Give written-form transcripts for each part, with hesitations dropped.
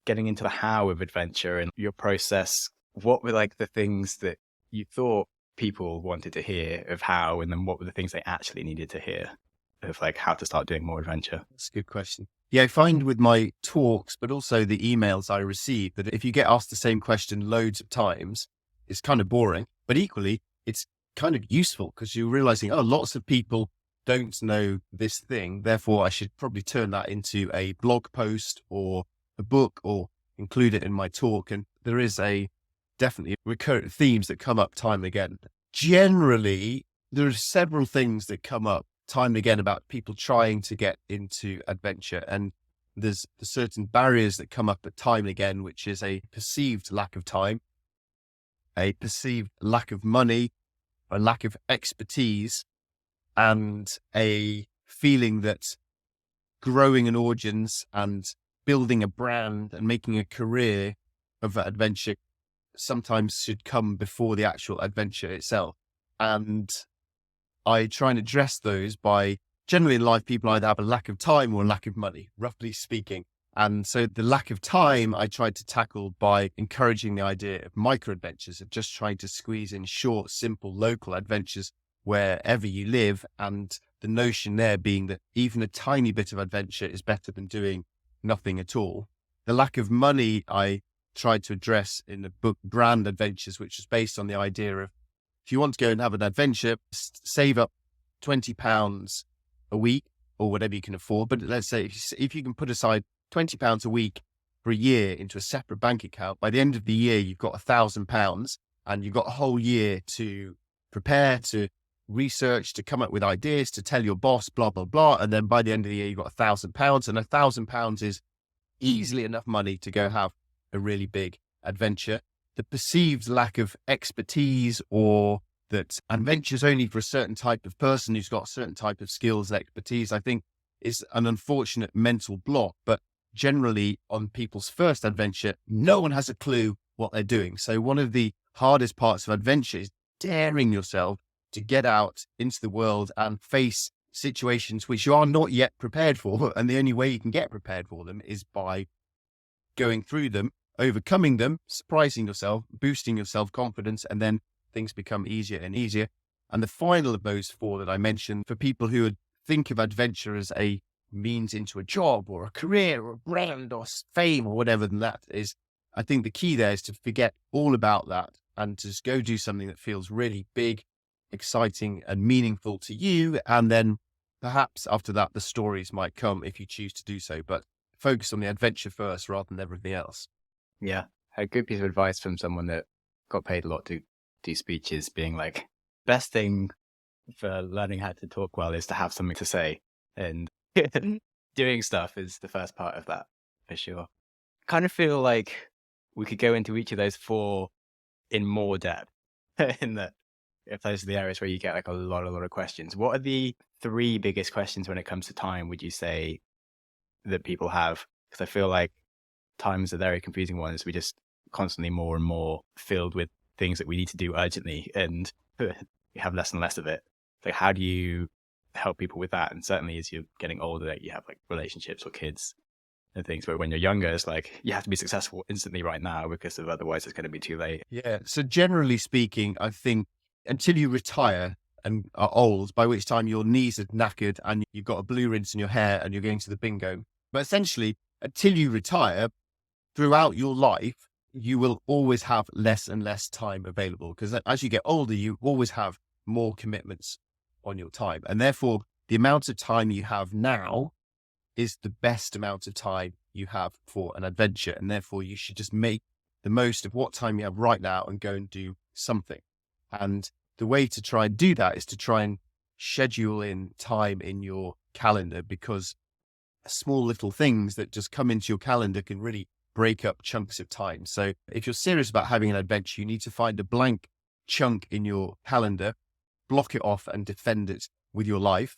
getting into the how of adventure and your process, what were like the things that you thought people wanted to hear of how, and then what were the things they actually needed to hear of like how to start doing more adventure? That's a good question. Yeah, I find with my talks, but also the emails I receive, that if you get asked the same question loads of times, it's kind of boring, but equally it's kind of useful because you're realizing, oh, lots of people don't know this thing. Therefore, I should probably turn that into a blog post or a book or include it in my talk. And there is definitely recurrent themes that come up time and again. Generally, there are several things that come up time and again about people trying to get into adventure. And there's certain barriers that come up at time and again, which is a perceived lack of time, a perceived lack of money, a lack of expertise, and a feeling that growing an audience and building a brand and making a career of adventure sometimes should come before the actual adventure itself. And I try and address those by, generally in life, people either have a lack of time or a lack of money, roughly speaking. And so the lack of time I tried to tackle by encouraging the idea of microadventures, of just trying to squeeze in short, simple, local adventures wherever you live. And the notion there being that even a tiny bit of adventure is better than doing nothing at all. The lack of money I tried to address in the book Brand Adventures, which is based on the idea of, if you want to go and have an adventure, save up £20 a week or whatever you can afford. But let's say if you can put aside £20 a week for a year into a separate bank account, by the end of the year, you've got £1,000 and you've got a whole year to prepare, to research, to come up with ideas, to tell your boss, blah, blah, blah. And then by the end of the year, you've got £1,000, and £1,000 is easily enough money to go have a really big adventure. The perceived lack of expertise, or that adventure's only for a certain type of person who's got a certain type of skills, expertise, I think is an unfortunate mental block. But generally on people's first adventure, no one has a clue what they're doing. So one of the hardest parts of adventure is daring yourself to get out into the world and face situations which you are not yet prepared for. And the only way you can get prepared for them is by going through them, overcoming them, surprising yourself, boosting your self-confidence, and then things become easier and easier. And the final of those four that I mentioned, for people who would think of adventure as a means into a job or a career or a brand or fame or whatever, than that is, I think the key there is to forget all about that and to just go do something that feels really big, exciting and meaningful to you. And then perhaps after that, the stories might come if you choose to do so, but focus on the adventure first rather than everything else. Yeah. A good piece of advice from someone that got paid a lot to do speeches, being like, best thing for learning how to talk well is to have something to say. And doing stuff is the first part of that, for sure. Kind of feel like we could go into each of those four in more depth, in that if those are the areas where you get like a lot of questions. What are the three biggest questions when it comes to time, would you say, that people have? Because I feel like time is a very confusing one, as we just constantly more and more filled with things that we need to do urgently, and we have less and less of it. So how do you help people with that? And certainly as you're getting older, you have like relationships or kids and things, but when you're younger, it's like you have to be successful instantly right now, because of otherwise it's going to be too late. Yeah. So generally speaking, I think until you retire and are old, by which time your knees are knackered and you've got a blue rinse in your hair and you're going to the bingo. But essentially, until you retire, throughout your life, you will always have less and less time available, because as you get older, you always have more commitments on your time. And therefore, the amount of time you have now is the best amount of time you have for an adventure. And therefore, you should just make the most of what time you have right now and go and do something. And the way to try and do that is to try and schedule in time in your calendar, because small little things that just come into your calendar can really break up chunks of time. So if you're serious about having an adventure, you need to find a blank chunk in your calendar, block it off and defend it with your life.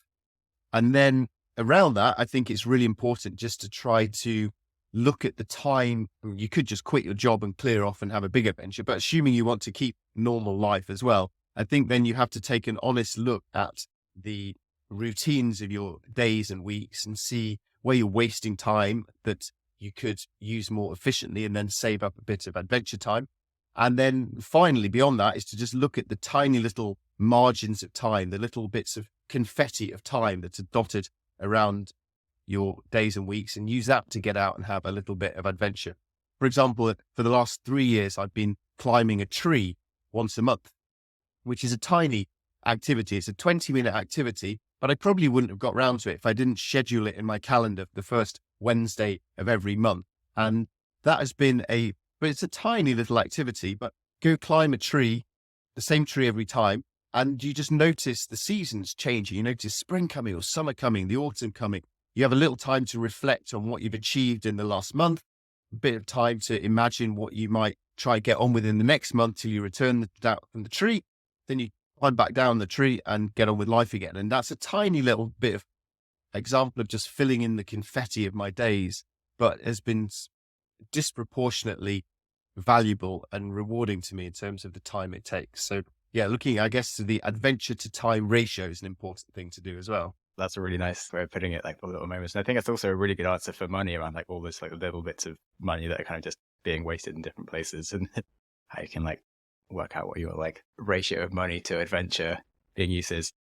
And then around that, I think it's really important just to try to look at the time. You could just quit your job and clear off and have a big adventure, but assuming you want to keep normal life as well, I think then you have to take an honest look at the routines of your days and weeks and see where you're wasting time that you could use more efficiently and then save up a bit of adventure time. And then finally, beyond that, is to just look at the tiny little margins of time, the little bits of confetti of time that are dotted around your days and weeks, and use that to get out and have a little bit of adventure. For example, for the last 3 years, I've been climbing a tree once a month, which is a tiny activity. It's a 20-minute activity, but I probably wouldn't have got round to it if I didn't schedule it in my calendar for the first Wednesday of every month. And that has been but it's a tiny little activity, but go climb a tree, the same tree every time, and you just notice the seasons changing. You notice spring coming or summer coming, the autumn coming. You have a little time to reflect on what you've achieved in the last month, a bit of time to imagine what you might try get on with in the next month till you return from the tree. Then you climb back down the tree and get on with life again. And that's a tiny little bit of example of just filling in the confetti of my days, but has been disproportionately valuable and rewarding to me in terms of the time it takes. So yeah, looking, I guess, to the adventure to time ratio is an important thing to do as well. That's a really nice way of putting it, like the little moments. And I think it's also a really good answer for money around like all those like little bits of money that are kind of just being wasted in different places, and how you can like work out what your like ratio of money to adventure being used is.